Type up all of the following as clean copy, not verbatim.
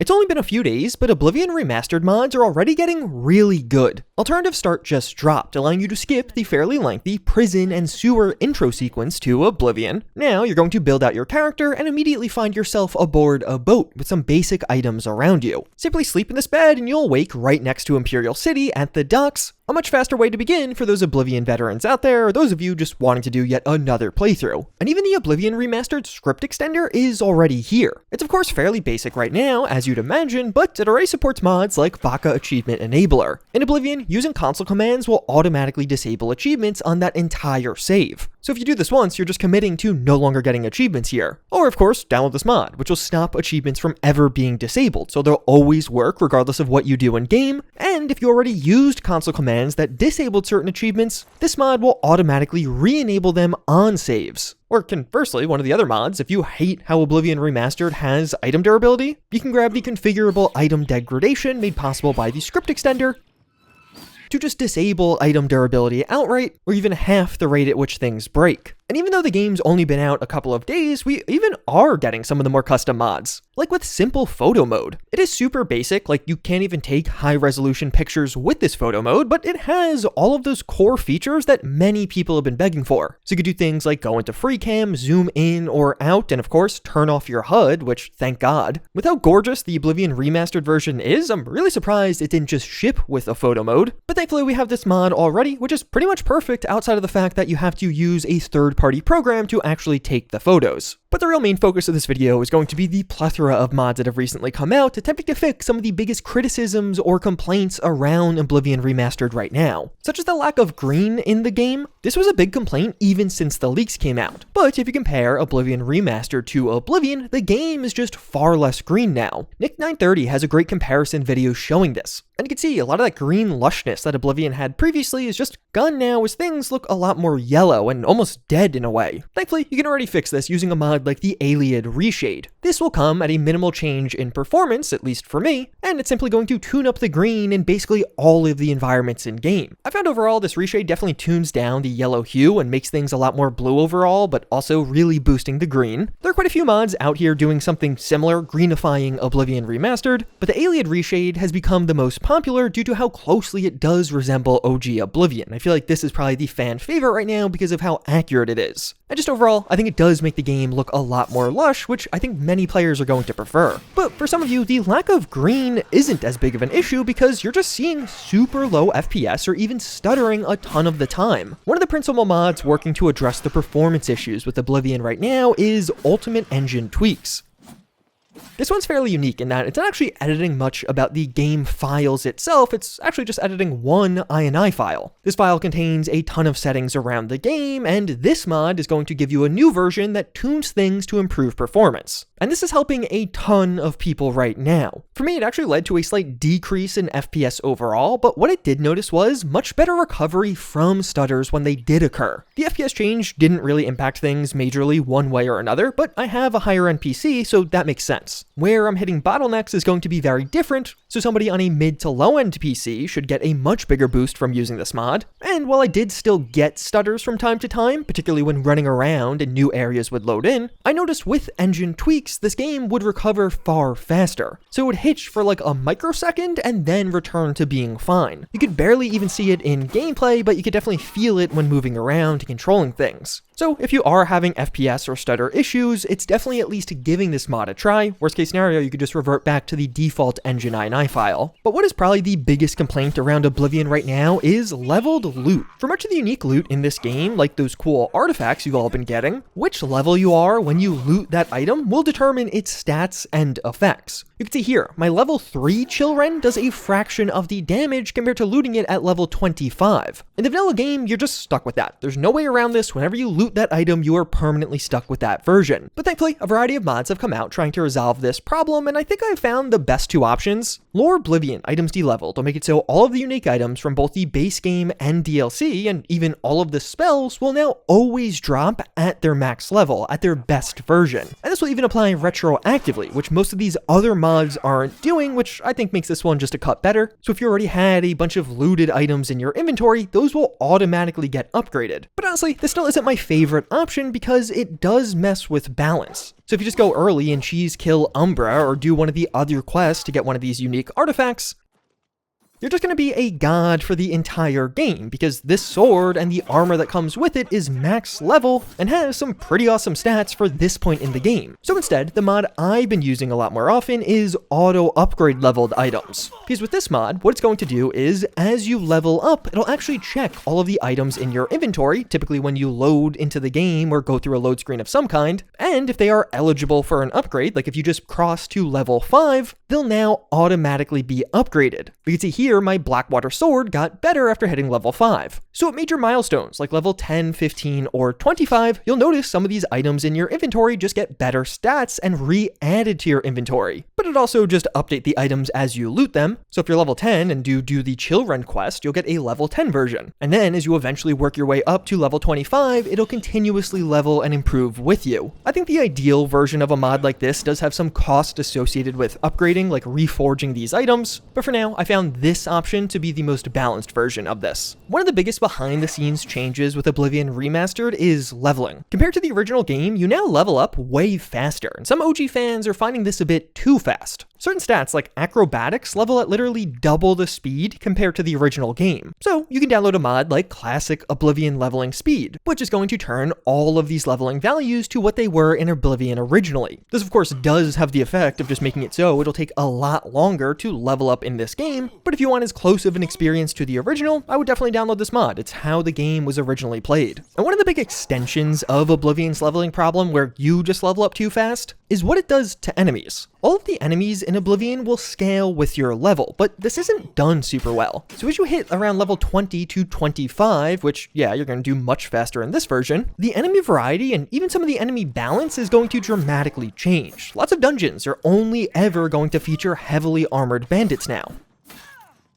It's only been a few days, but Oblivion Remastered mods are already getting really good. Alternative Start just dropped, allowing you to skip the fairly lengthy prison and sewer intro sequence to Oblivion. Now you're going to build out your character and immediately find yourself aboard a boat with some basic items around you. Simply sleep in this bed and you'll wake right next to Imperial City at the docks. A much faster way to begin for those Oblivion veterans out there, or those of you just wanting to do yet another playthrough. And even the Oblivion Remastered script extender is already here. It's of course fairly basic right now, as you'd imagine, but it already supports mods like Baka Achievement Enabler. In Oblivion, using console commands will automatically disable achievements on that entire save. So if you do this once, you're just committing to no longer getting achievements here. Or of course, download this mod, which will stop achievements from ever being disabled, so they'll always work regardless of what you do in game. And if you already used console commands that disabled certain achievements, this mod will automatically re-enable them on saves. Or conversely, one of the other mods, if you hate how Oblivion Remastered has item durability, you can grab the configurable item degradation made possible by the script extender to just disable item durability outright, or even half the rate at which things break. And even though the game's only been out a couple of days, we even are getting some of the more custom mods. Like with simple photo mode. It is super basic, like you can't even take high resolution pictures with this photo mode, but it has all of those core features that many people have been begging for. So you could do things like go into free cam, zoom in or out, and of course turn off your HUD, which thank God. With how gorgeous the Oblivion Remastered version is, I'm really surprised it didn't just ship with a photo mode. But thankfully we have this mod already, which is pretty much perfect outside of the fact that you have to use a third-party program to actually take the photos. But the real main focus of this video is going to be the plethora of mods that have recently come out, attempting to fix some of the biggest criticisms or complaints around Oblivion Remastered right now, such as the lack of green in the game. This was a big complaint even since the leaks came out. But if you compare Oblivion Remastered to Oblivion, the game is just far less green now. Nick930 has a great comparison video showing this. And you can see a lot of that green lushness that Oblivion had previously is just gone now, as things look a lot more yellow and almost dead in a way. Thankfully, you can already fix this using a mod like the Iliad Reshade. This will come at a minimal change in performance, at least for me, and it's simply going to tune up the green in basically all of the environments in game. I found overall this reshade definitely tunes down the yellow hue and makes things a lot more blue overall, but also really boosting the green. There are quite a few mods out here doing something similar, greenifying Oblivion Remastered, but the Iliad Reshade has become the most popular due to how closely it does resemble OG Oblivion. I feel like this is probably the fan favorite right now because of how accurate it is. And just overall, I think it does make the game look a lot more lush, which I think many players are going to prefer. But for some of you, the lack of green isn't as big of an issue because you're just seeing super low FPS or even stuttering a ton of the time. One of the principal mods working to address the performance issues with Oblivion right now is Ultimate Engine Tweaks. This one's fairly unique in that it's not actually editing much about the game files itself, it's actually just editing one INI file. This file contains a ton of settings around the game, and this mod is going to give you a new version that tunes things to improve performance. And this is helping a ton of people right now. For me, it actually led to a slight decrease in FPS overall, but what I did notice was much better recovery from stutters when they did occur. The FPS change didn't really impact things majorly one way or another, but I have a higher NPC, so that makes sense. Where I'm hitting bottlenecks is going to be very different, so somebody on a mid to low end PC should get a much bigger boost from using this mod. And while I did still get stutters from time to time, particularly when running around and new areas would load in, I noticed with engine tweaks, this game would recover far faster. So it would hitch for like a microsecond and then return to being fine. You could barely even see it in gameplay, but you could definitely feel it when moving around and controlling things. So if you are having FPS or stutter issues, it's definitely at least giving this mod a try. Worst case scenario, you could just revert back to the default engine INI file. But what is probably the biggest complaint around Oblivion right now is leveled loot. For much of the unique loot in this game, like those cool artifacts you've all been getting, which level you are when you loot that item will determine its stats and effects. You can see here, my level 3 Chillren does a fraction of the damage compared to looting it at level 25. In the vanilla game, you're just stuck with that. There's no way around this. Whenever you loot that item, you are permanently stuck with that version. But thankfully, a variety of mods have come out trying to resolve this problem, and I think I found the best two options. Lore Oblivion items deleveled will make it so all of the unique items from both the base game and DLC, and even all of the spells, will now always drop at their max level, at their best version. And this will even apply retroactively, which most of these other mods aren't doing, which I think makes this one just a cut better. So if you already had a bunch of looted items in your inventory, those will automatically get upgraded. But honestly, this still isn't my favorite option because it does mess with balance. So if you just go early and cheese kill Umbra or do one of the other quests to get one of these unique artifacts, you're just going to be a god for the entire game, because this sword and the armor that comes with it is max level and has some pretty awesome stats for this point in the game. So instead, the mod I've been using a lot more often is auto upgrade leveled items. Because with this mod, what it's going to do is, as you level up, it'll actually check all of the items in your inventory, typically when you load into the game or go through a load screen of some kind, and if they are eligible for an upgrade, like if you just cross to level 5, they'll now automatically be upgraded. We can see here my Blackwater sword got better after hitting level 5. So at major milestones like level 10, 15, or 25, you'll notice some of these items in your inventory just get better stats and re-added to your inventory. But it also just update the items as you loot them. So if you're level 10 and do the Chillrun quest, you'll get a level 10 version. And then as you eventually work your way up to level 25, it'll continuously level and improve with you. I think the ideal version of a mod like this does have some cost associated with upgrading, like reforging these items, but for now, I found this option to be the most balanced version of this. One of the biggest behind the scenes changes with Oblivion Remastered is leveling. Compared to the original game, you now level up way faster, and some OG fans are finding this a bit too fast. Certain stats like acrobatics level at literally double the speed compared to the original game. So you can download a mod like Classic Oblivion Leveling Speed, which is going to turn all of these leveling values to what they were in Oblivion originally. This of course does have the effect of just making it so it'll take a lot longer to level up in this game, but if you want as close of an experience to the original, I would definitely download this mod. It's how the game was originally played. And one of the big extensions of Oblivion's leveling problem, where you just level up too fast, is what it does to enemies. All of the enemies in Oblivion will scale with your level, but this isn't done super well. So as you hit around level 20 to 25, which, yeah, you're going to do much faster in this version, the enemy variety and even some of the enemy balance is going to dramatically change. Lots of dungeons are only ever going to feature heavily armored bandits now.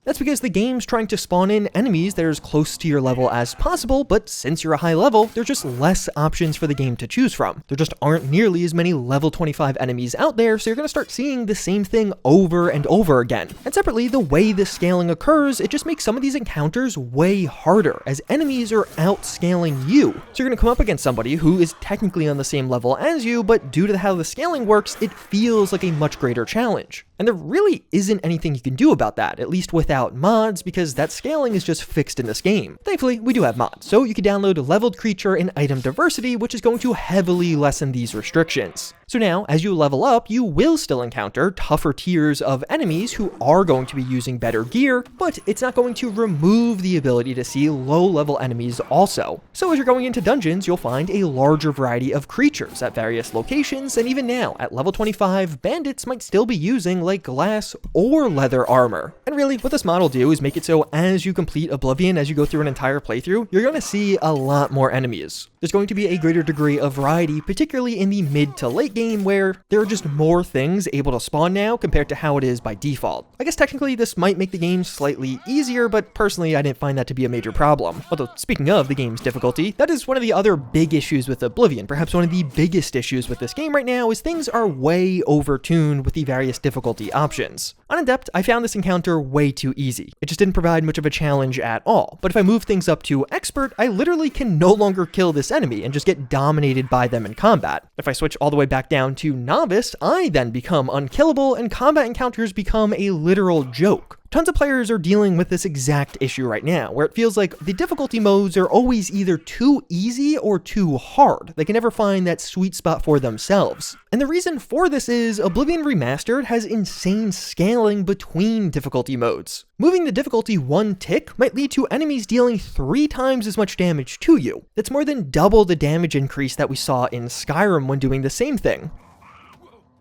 That's because the game's trying to spawn in enemies that are as close to your level as possible, but since you're a high level, there's just less options for the game to choose from. There just aren't nearly as many level 25 enemies out there, so you're going to start seeing the same thing over and over again. And separately, the way this scaling occurs, it just makes some of these encounters way harder, as enemies are outscaling you. So you're going to come up against somebody who is technically on the same level as you, but due to how the scaling works, it feels like a much greater challenge. And there really isn't anything you can do about that, at least without mods, because that scaling is just fixed in this game. Thankfully, we do have mods, so you can download Leveled Creature and Item Diversity, which is going to heavily lessen these restrictions. So now, as you level up, you will still encounter tougher tiers of enemies who are going to be using better gear, but it's not going to remove the ability to see low-level enemies also. So as you're going into dungeons, you'll find a larger variety of creatures at various locations, and even now, at level 25, bandits might still be using like glass or leather armor. And really, what this mod will do is make it so as you complete Oblivion, as you go through an entire playthrough, you're going to see a lot more enemies. There's going to be a greater degree of variety, particularly in the mid to late game, where there are just more things able to spawn now compared to how it is by default. I guess technically this might make the game slightly easier, but personally I didn't find that to be a major problem. Although speaking of the game's difficulty, that is one of the other big issues with Oblivion. Perhaps one of the biggest issues with this game right now is things are way overtuned with the various difficulty options. On Adept, I found this encounter way too easy. It just didn't provide much of a challenge at all. But if I move things up to Expert, I literally can no longer kill this enemy and just get dominated by them in combat. If I switch all the way back down to Novice, I then become unkillable and combat encounters become a literal joke. Tons of players are dealing with this exact issue right now, where it feels like the difficulty modes are always either too easy or too hard. They can never find that sweet spot for themselves. And the reason for this is Oblivion Remastered has insane scaling between difficulty modes. Moving the difficulty one tick might lead to enemies dealing 3 times as much damage to you. That's more than double the damage increase that we saw in Skyrim when doing the same thing.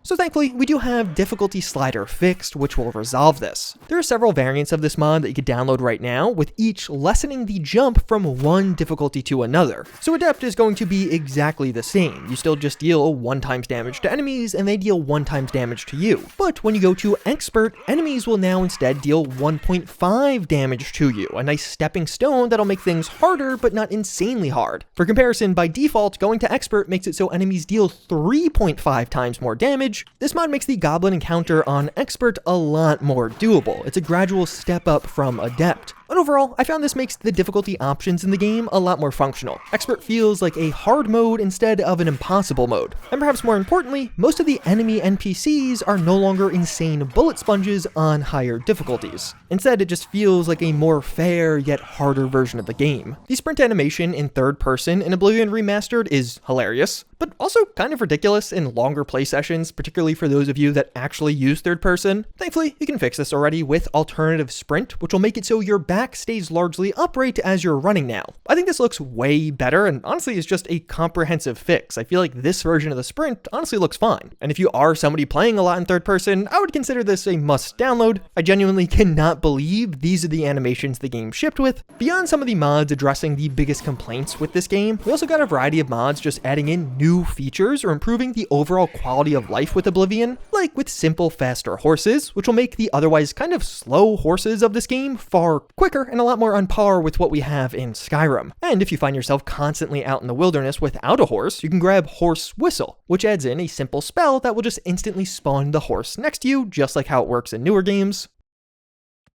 So thankfully, we do have difficulty slider fixed, which will resolve this. There are several variants of this mod that you can download right now, with each lessening the jump from one difficulty to another. So Adept is going to be exactly the same. You still just deal 1 times damage to enemies, and they deal 1 times damage to you. But when you go to Expert, enemies will now instead deal 1.5 damage to you, a nice stepping stone that'll make things harder, but not insanely hard. For comparison, by default, going to Expert makes it so enemies deal 3.5 times more damage. This mod makes the goblin encounter on Expert a lot more doable. It's a gradual step up from Adept. But overall, I found this makes the difficulty options in the game a lot more functional. Expert feels like a hard mode instead of an impossible mode. And perhaps more importantly, most of the enemy NPCs are no longer insane bullet sponges on higher difficulties. Instead, it just feels like a more fair yet harder version of the game. The sprint animation in third person in Oblivion Remastered is hilarious, but also kind of ridiculous in longer play sessions, particularly for those of you that actually use third person. Thankfully, you can fix this already with alternative sprint, which will make it so your back stays largely upright as you're running now. I think this looks way better and honestly is just a comprehensive fix. I feel like this version of the sprint honestly looks fine. And if you are somebody playing a lot in third person, I would consider this a must download. I genuinely cannot believe these are the animations the game shipped with. Beyond some of the mods addressing the biggest complaints with this game, we also got a variety of mods just adding in new features or improving the overall quality of life with Oblivion, like with simple, faster horses, which will make the otherwise kind of slow horses of this game far quicker and a lot more on par with what we have in Skyrim. And if you find yourself constantly out in the wilderness without a horse, you can grab Horse Whistle, which adds in a simple spell that will just instantly spawn the horse next to you, just like how it works in newer games.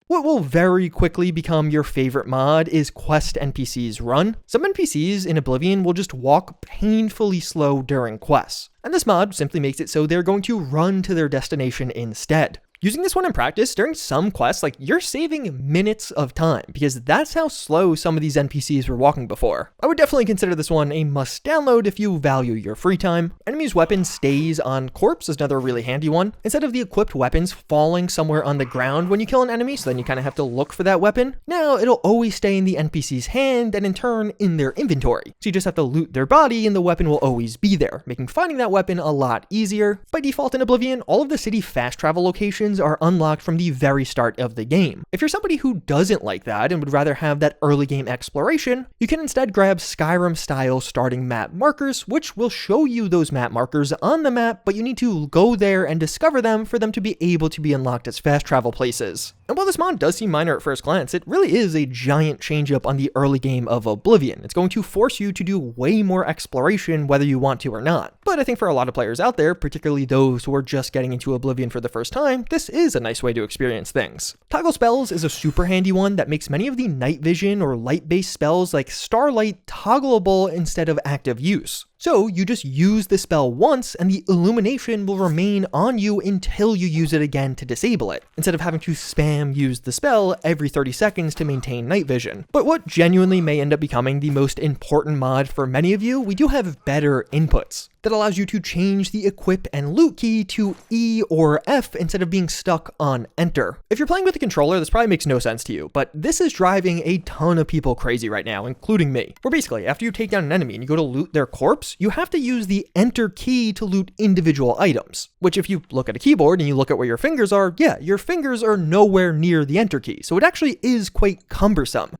What will very quickly become your favorite mod is Quest NPCs Run. Some NPCs in Oblivion will just walk painfully slow during quests, and this mod simply makes it so they're going to run to their destination instead. Using this one in practice, during some quests, you're saving minutes of time, because that's how slow some of these NPCs were walking before. I would definitely consider this one a must download if you value your free time. Enemy's weapon stays on corpse is another really handy one. Instead of the equipped weapons falling somewhere on the ground when you kill an enemy, so then you kind of have to look for that weapon, now it'll always stay in the NPC's hand and in turn in their inventory. So you just have to loot their body and the weapon will always be there, making finding that weapon a lot easier. By default in Oblivion, all of the city fast travel locations are unlocked from the very start of the game. If you're somebody who doesn't like that and would rather have that early game exploration, you can instead grab Skyrim style starting map markers, which will show you those map markers on the map, but you need to go there and discover them for them to be able to be unlocked as fast travel places. And while this mod does seem minor at first glance, it really is a giant change up on the early game of Oblivion. It's going to force you to do way more exploration whether you want to or not. But I think for a lot of players out there, particularly those who are just getting into Oblivion for the first time, this is a nice way to experience things. Toggle spells is a super handy one that makes many of the night vision or light-based spells like Starlight toggleable instead of active use. So you just use the spell once and the illumination will remain on you until you use it again to disable it, instead of having to spam use the spell every 30 seconds to maintain night vision. But what genuinely may end up becoming the most important mod for many of you, we do have better inputs that allows you to change the equip and loot key to E or F instead of being stuck on enter. If you're playing with a controller, this probably makes no sense to you, but this is driving a ton of people crazy right now, including me. Where basically, after you take down an enemy and you go to loot their corpse, you have to use the enter key to loot individual items, which if you look at a keyboard and you look at where your fingers are, yeah, your fingers are nowhere near the enter key, so it actually is quite cumbersome.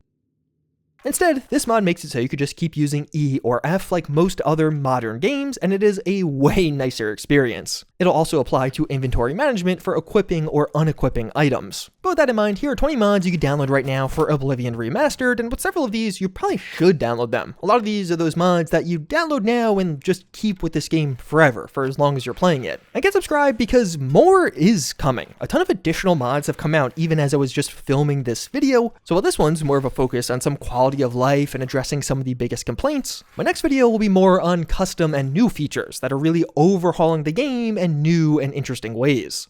Instead, this mod makes it so you could just keep using E or F like most other modern games, and it is a way nicer experience. It'll also apply to inventory management for equipping or unequipping items. But with that in mind, here are 20 mods you can download right now for Oblivion Remastered, and with several of these, you probably should download them. A lot of these are those mods that you download now and just keep with this game forever, for as long as you're playing it. And get subscribed because more is coming. A ton of additional mods have come out even as I was just filming this video, so while this one's more of a focus on some quality of life and addressing some of the biggest complaints, my next video will be more on custom and new features that are really overhauling the game in new and interesting ways.